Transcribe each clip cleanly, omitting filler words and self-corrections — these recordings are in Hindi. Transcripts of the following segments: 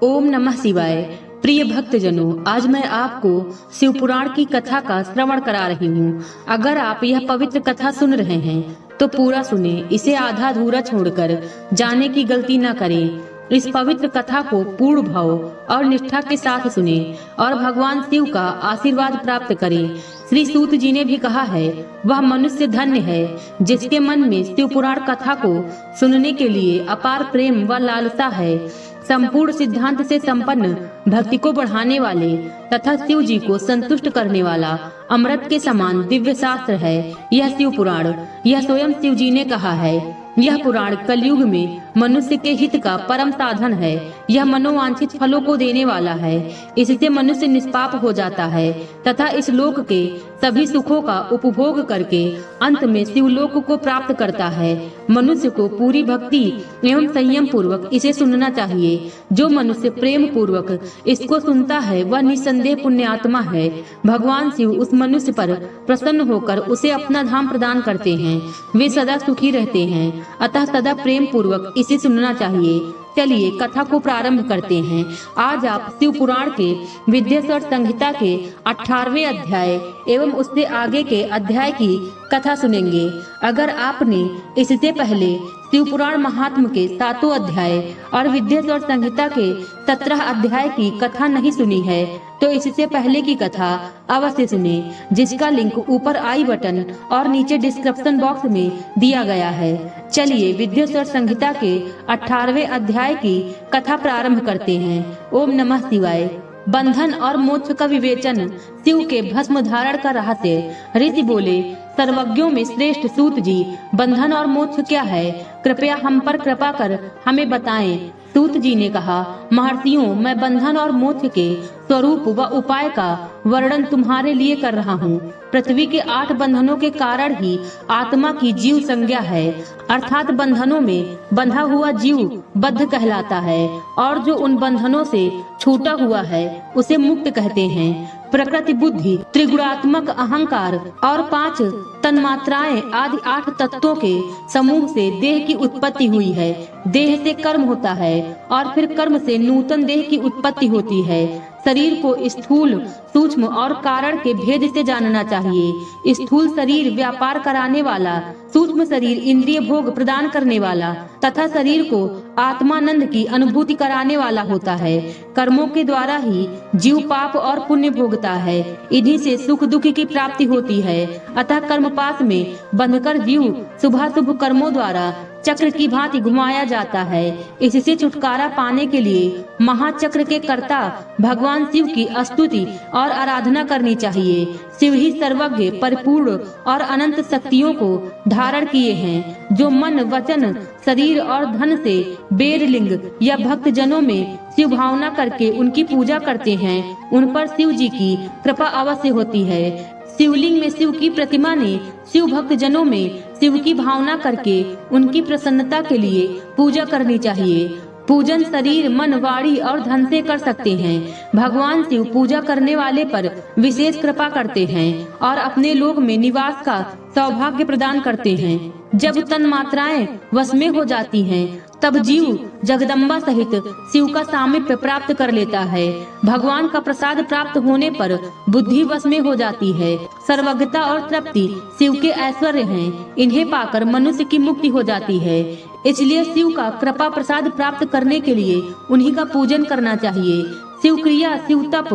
ओम नमः शिवाय। प्रिय भक्तजनों, आज मैं आपको शिव पुराण की कथा का श्रवण करा रही हूँ। अगर आप यह पवित्र कथा सुन रहे हैं तो पूरा सुने, इसे आधा अधूरा छोड़कर जाने की गलती न करें। इस पवित्र कथा को पूर्ण भाव और निष्ठा के साथ सुने और भगवान शिव का आशीर्वाद प्राप्त करें। श्री सूत जी ने भी कहा है, वह मनुष्य धन्य है जिसके मन में शिव पुराण कथा को सुनने के लिए अपार प्रेम व लालसा है। संपूर्ण सिद्धांत से संपन्न, भक्ति को बढ़ाने वाले तथा शिव जी को संतुष्ट करने वाला अमृत के समान दिव्य शास्त्र है यह शिव पुराण। यह स्वयं शिव जी ने कहा है। यह पुराण कलयुग में मनुष्य के हित का परम साधन है। यह मनोवांछित फलों को देने वाला है। इससे मनुष्य निष्पाप हो जाता है तथा इस लोक के सभी सुखों का उपभोग करके अंत में शिवलोक को प्राप्त करता है। मनुष्य को पूरी भक्ति एवं संयम पूर्वक इसे सुनना चाहिए। जो मनुष्य प्रेम पूर्वक इसको सुनता है वह निस्संदेह पुण्यात्मा है। भगवान शिव उस मनुष्य पर प्रसन्न होकर उसे अपना धाम प्रदान करते हैं। वे सदा सुखी रहते हैं, अतः सदा प्रेम पूर्वक इसे सुनना चाहिए। चलिए कथा को प्रारंभ करते हैं। आज आप शिव पुराण के विद्येश्वर संहिता के 18वें अध्याय एवं उससे आगे के अध्याय की कथा सुनेंगे। अगर आपने इससे पहले शिव पुराण महात्म के 7वां अध्याय और विद्येश्वर संहिता के 17 अध्याय की कथा नहीं सुनी है तो इससे पहले की कथा अवश्य सुने, जिसका लिंक ऊपर आई बटन और नीचे डिस्क्रिप्शन बॉक्स में दिया गया है। चलिए विद्येश्वर संहिता के 18वें अध्याय की कथा प्रारंभ करते हैं। ओम नमः शिवाय। बंधन और मोक्ष का विवेचन, शिव के भस्म धारण का रहस्य। ऋषि बोले, सर्वज्ञों में श्रेष्ठ सूत जी, बंधन और मोक्ष क्या है? कृपया हम पर कृपा कर हमें बताएं। सूत जी ने कहा, महर्षियों, मैं बंधन और मोक्ष के स्वरूप व उपाय का वर्णन तुम्हारे लिए कर रहा हूँ। पृथ्वी के 8 बंधनों के कारण ही आत्मा की जीव संज्ञा है, अर्थात बंधनों में बंधा हुआ जीव बद्ध कहलाता है और जो उन बंधनों से छूटा हुआ है उसे मुक्त कहते हैं। प्रकृति, बुद्धि, त्रिगुणात्मक अहंकार और 5 तन्मात्राएं आदि 8 तत्वों के समूह से देह की उत्पत्ति हुई है। देह से कर्म होता है और फिर कर्म से नूतन देह की उत्पत्ति होती है। शरीर को स्थूल, सूक्ष्म और कारण के भेद से जानना चाहिए। स्थूल शरीर व्यापार कराने वाला, सूक्ष्म शरीर इंद्रिय भोग प्रदान करने वाला तथा शरीर को आत्मानंद की अनुभूति कराने वाला होता है। कर्मों के द्वारा ही जीव पाप और पुण्य भोगता है। इन्हीं से सुख दुख की प्राप्ति होती है। अतः कर्मपाश में बंधकर जीव शुभाशुभ कर्मों द्वारा चक्र की भांति घुमाया जाता है। इससे छुटकारा पाने के लिए महाचक्र के कर्ता भगवान शिव की स्तुति और आराधना करनी चाहिए। शिव ही सर्वज्ञ, परिपूर्ण और अनंत शक्तियों को धारण किए हैं। जो मन, वचन, शरीर और धन से बेरलिंग या भक्त जनों में शिव भावना करके उनकी पूजा करते हैं, उन पर शिव जी की कृपा अवश्य होती है। शिवलिंग में शिव की प्रतिमा ने शिव भक्त जनों में शिव की भावना करके उनकी प्रसन्नता के लिए पूजा करनी चाहिए। पूजन शरीर, मन, वाणी और धन से कर सकते हैं। भगवान शिव पूजा करने वाले पर विशेष कृपा करते हैं और अपने लोक में निवास का सौभाग्य प्रदान करते हैं। जब तन्मात्राएं वश में हो जाती हैं, तब जीव जगदम्बा सहित शिव का सामीप्य प्राप्त कर लेता है। भगवान का प्रसाद प्राप्त होने पर बुद्धि वश में हो जाती है। सर्वज्ञता और तृप्ति शिव के ऐश्वर्य हैं। इन्हें पाकर मनुष्य की मुक्ति हो जाती है। इसलिए शिव का कृपा प्रसाद प्राप्त करने के लिए उन्हीं का पूजन करना चाहिए। शिव क्रिया, शिव तप,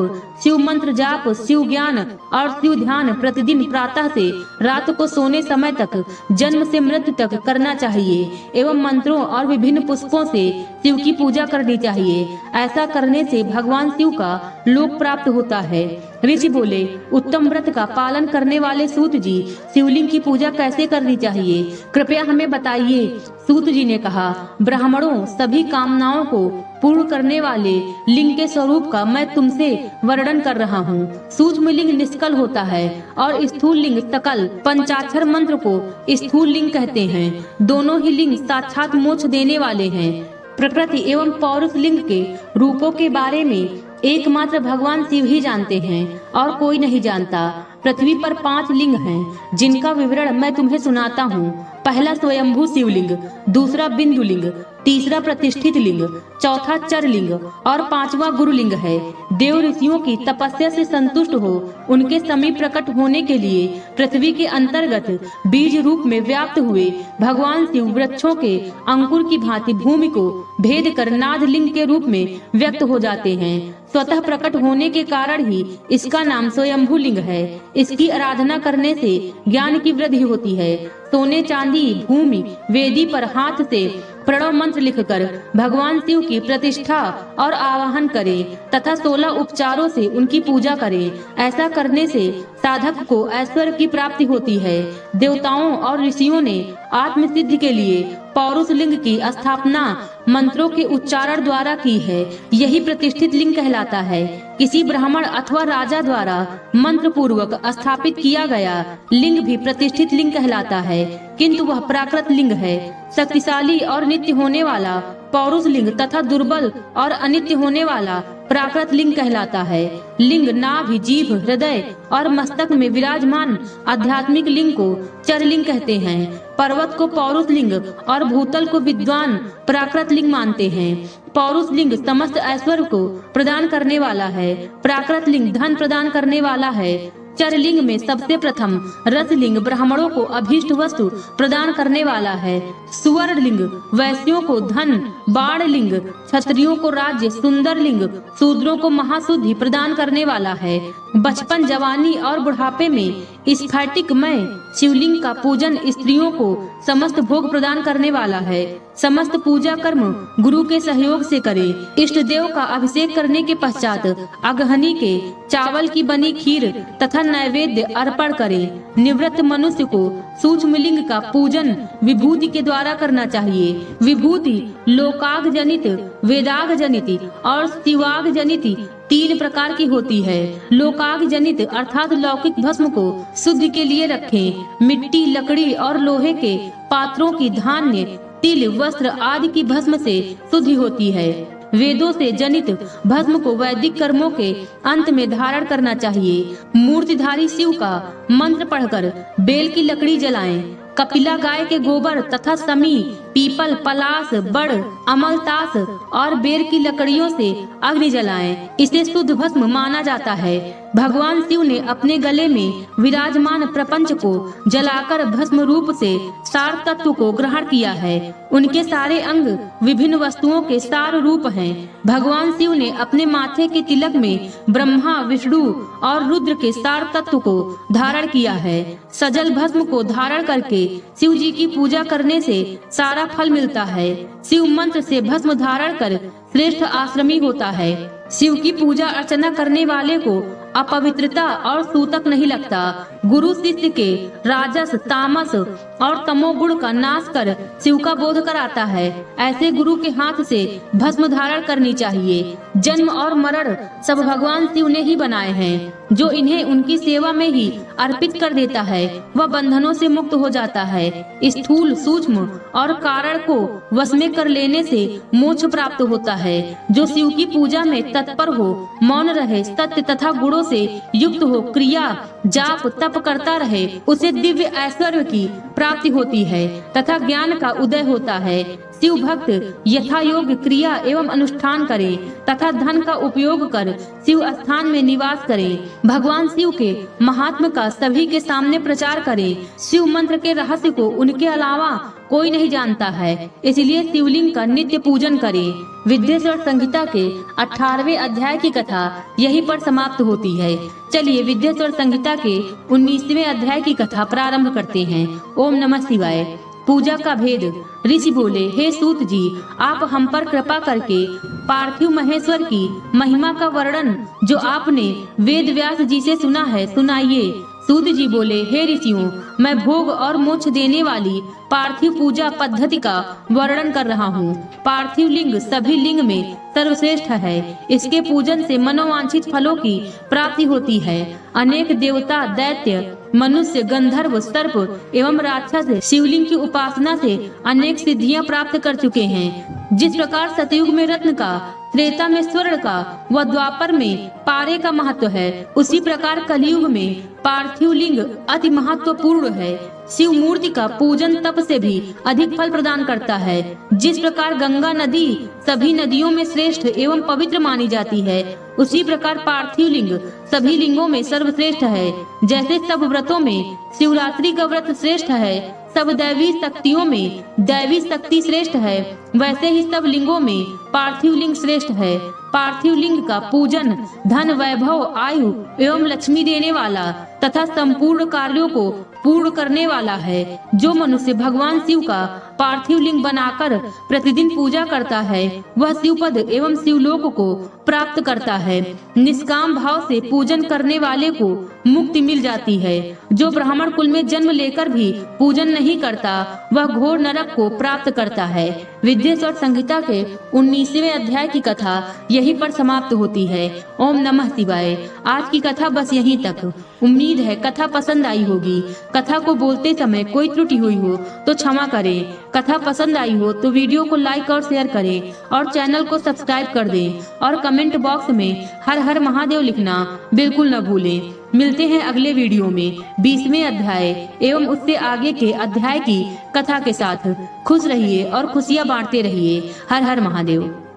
शिव मंत्र जाप, शिव ज्ञान और शिव ध्यान प्रतिदिन प्रातः से रात को सोने समय तक, जन्म से मृत्यु तक करना चाहिए एवं मंत्रों और विभिन्न पुष्पों से शिव की पूजा करनी चाहिए। ऐसा करने से भगवान शिव का लोक प्राप्त होता है। ऋषि बोले, उत्तम व्रत का पालन करने वाले सूत जी, शिवलिंग की पूजा कैसे करनी चाहिए? कृपया हमें बताइए। सूत जी ने कहा, ब्राह्मणों, सभी कामनाओं को पूर्ण करने वाले लिंग के स्वरूप का मैं तुमसे वर्णन कर रहा हूँ। सूक्ष्म लिंग निष्कल होता है और स्थूल लिंग सकल। पंचाक्षर मंत्र को स्थूल लिंग कहते हैं। दोनों ही लिंग साक्षात मोक्ष देने वाले हैं। प्रकृति एवं पौरुष लिंग के रूपों के बारे में एकमात्र भगवान शिव ही जानते हैं और कोई नहीं जानता। पृथ्वी पर 5 लिंग हैं, जिनका विवरण मैं तुम्हें सुनाता हूँ। पहला स्वयंभू शिवलिंग, दूसरा बिंदु लिंग, तीसरा प्रतिष्ठित लिंग, चौथा चर लिंग और पांचवा गुरु लिंग है। देव ऋषियों की तपस्या से संतुष्ट हो उनके समीप प्रकट होने के लिए पृथ्वी के अंतर्गत बीज रूप में व्याप्त हुए भगवान शिव वृक्षों के अंकुर की भांति भूमि को भेद कर नाद लिंग के रूप में व्यक्त हो जाते हैं। स्वतः प्रकट होने के कारण ही इसका नाम स्वयंभू लिंग है। इसकी आराधना करने से ज्ञान की वृद्धि होती है। सोने चांदी भूमि वेदी पर हाथ से प्रणव मंत्र लिखकर भगवान शिव की प्रतिष्ठा और आवाहन करें तथा 16 उपचारों से उनकी पूजा करें। ऐसा करने से साधक को ऐश्वर्य की प्राप्ति होती है। देवताओं और ऋषियों ने आत्म सिद्धि के लिए पौरुष लिंग की स्थापना मंत्रों के उच्चारण द्वारा की है। यही प्रतिष्ठित लिंग कहलाता है। किसी ब्राह्मण अथवा राजा द्वारा मंत्र पूर्वक स्थापित किया गया लिंग भी प्रतिष्ठित लिंग कहलाता है, किंतु वह प्राकृत लिंग है। शक्तिशाली और नित्य होने वाला पौरुष लिंग तथा दुर्बल और अनित्य होने वाला प्राकृत लिंग कहलाता है। लिंग नाभि, जीभ, हृदय और मस्तक में विराजमान आध्यात्मिक लिंग को चर लिंग कहते हैं। पर्वत को पौरुष लिंग और भूतल को विद्वान प्राकृत लिंग मानते हैं। पौरुष लिंग समस्त ऐश्वर्य को प्रदान करने वाला है। प्राकृत लिंग धन प्रदान करने वाला है। चर लिंग में सबसे प्रथम रस लिंग ब्राह्मणों को अभीष्ट वस्तु प्रदान करने वाला है। सुवर्ण लिंग वैश्यों को धन, बाण लिंग क्षत्रियों को राज्य, सुंदर लिंग शूद्रों को महाशुद्धि प्रदान करने वाला है। बचपन, जवानी और बुढ़ापे में स्फटिकमय शिवलिंग का पूजन स्त्रियों को समस्त भोग प्रदान करने वाला है। समस्त पूजा कर्म गुरु के सहयोग से करें। इष्ट देव का अभिषेक करने के पश्चात अगहनी के चावल की बनी खीर तथा नैवेद्य अर्पण करें। निवृत्त मनुष्य को सूक्ष्म लिंग का पूजन विभूति के द्वारा करना चाहिए। विभूति लोकाग जनित, वेदाग जनित और शिवाग जनित 3 प्रकार की होती है। लोकाग जनित अर्थात लौकिक भस्म को शुद्धि के लिए रखें। मिट्टी, लकड़ी और लोहे के पात्रों की धान्य, तिल, वस्त्र आदि की भस्म से शुद्धि होती है। वेदों से जनित भस्म को वैदिक कर्मों के अंत में धारण करना चाहिए। मूर्तिधारी शिव का मंत्र पढ़कर बेल की लकड़ी जलाएं। कपिला गाय के गोबर तथा समी, पीपल, पलास, बड़, अमलतास और बेर की लकड़ियों से अग्नि जलाएं। इसे शुद्ध भस्म माना जाता है। भगवान शिव ने अपने गले में विराजमान प्रपंच को जलाकर भस्म रूप से सार तत्व को ग्रहण किया है। उनके सारे अंग विभिन्न वस्तुओं के सार रूप हैं। भगवान शिव ने अपने माथे के तिलक में ब्रह्मा, विष्णु और रुद्र के सार तत्व को धारण किया है। सजल भस्म को धारण करके शिव जी की पूजा करने से सारा फल मिलता है। शिव मंत्र से भस्म धारण कर श्रेष्ठ आश्रमी होता है। शिव की पूजा अर्चना करने वाले को अपवित्रता और सूतक नहीं लगता। गुरु शिष्य के राजस, तामस और तमोगुण का नाश कर शिव का बोध कराता है। ऐसे गुरु के हाथ से भस्म धारण करनी चाहिए। जन्म और मरण सब भगवान शिव ने ही बनाए हैं। जो इन्हें उनकी सेवा में ही अर्पित कर देता है वह बंधनों से मुक्त हो जाता है। स्थूल, सूक्ष्म और कारण को वश में कर लेने से मोक्ष प्राप्त होता है। जो शिव की पूजा में तत्पर हो, मौन रहे, सत्य तथा गुणों से युक्त हो, क्रिया जाप तप करता रहे, उसे दिव्य ऐश्वर्य की प्राप्ति होती है तथा ज्ञान का उदय होता है। शिव भक्त यथा योग क्रिया एवं अनुष्ठान करे तथा धन का उपयोग कर शिव स्थान में निवास करे। भगवान शिव के महात्म का सभी के सामने प्रचार करे। शिव मंत्र के रहस्य को उनके अलावा कोई नहीं जानता है, इसलिए शिवलिंग का नित्य पूजन करे। विद्येश्वर संहिता के 18वें अध्याय की कथा यहीं पर समाप्त होती है। चलिए विद्येश्वर संहिता के 19वें अध्याय की कथा प्रारंभ करते हैं। ओम नमः शिवाय। पूजा का भेद। ऋषि बोले, हे सूत जी, आप हम पर कृपा करके पार्थिव महेश्वर की महिमा का वर्णन जो आपने वेद व्यास जी से सुना है सुनाइए। सूत जी बोले, हे ऋषियों, मैं भोग और मोक्ष देने वाली पार्थिव पूजा पद्धति का वर्णन कर रहा हूँ। पार्थिव लिंग सभी लिंग में सर्वश्रेष्ठ है। इसके पूजन से मनोवांछित फलों की प्राप्ति होती है। अनेक देवता, दैत्य, मनुष्य, गंधर्व, सर्प एवं राक्षस शिवलिंग की उपासना से अनेक सिद्धियां प्राप्त कर चुके हैं। जिस प्रकार सतयुग में रत्न का, त्रेता में स्वर्ण का व द्वापर में पारे का महत्व है, उसी प्रकार कलयुग में पार्थिव लिंग अति महत्वपूर्ण है। शिव मूर्ति का पूजन तप से भी अधिक फल प्रदान करता है। जिस प्रकार गंगा नदी सभी नदियों में श्रेष्ठ एवं पवित्र मानी जाती है, उसी प्रकार पार्थिव लिंग सभी लिंगों में सर्वश्रेष्ठ है। जैसे सब व्रतों में शिवरात्रि का व्रत श्रेष्ठ है, सब दैवी शक्तियों में दैवी शक्ति श्रेष्ठ है, वैसे ही सब लिंगों में पार्थिव लिंग श्रेष्ठ है। पार्थिव लिंग का पूजन धन, वैभव, आयु एवं लक्ष्मी देने वाला तथा संपूर्ण कार्यों को पूर्ण करने वाला है। जो मनुष्य भगवान शिव का पार्थिव लिंग बनाकर प्रतिदिन पूजा करता है, वह शिवपद एवं शिवलोक को प्राप्त करता है। निष्काम भाव से पूजन करने वाले को मुक्ति मिल जाती है। जो ब्राह्मण कुल में जन्म लेकर भी पूजन नहीं करता, वह घोर नरक को प्राप्त करता है। विद्येश्वर संहिता के 19वें अध्याय की कथा यहीं पर समाप्त होती है। ओम नमः शिवाय। आज की कथा बस यहीं तक। उम्मीद है कथा पसंद आई होगी। कथा को बोलते समय कोई त्रुटि हुई हो तो क्षमा करें। कथा पसंद आई हो तो वीडियो को लाइक और शेयर करें और चैनल को सब्सक्राइब कर दें और कमेंट बॉक्स में हर हर महादेव लिखना बिल्कुल न भूलें। मिलते हैं अगले वीडियो में 20वें अध्याय एवं उससे आगे के अध्याय की कथा के साथ। खुश रहिए और खुशियाँ बांटते रहिए। हर हर महादेव।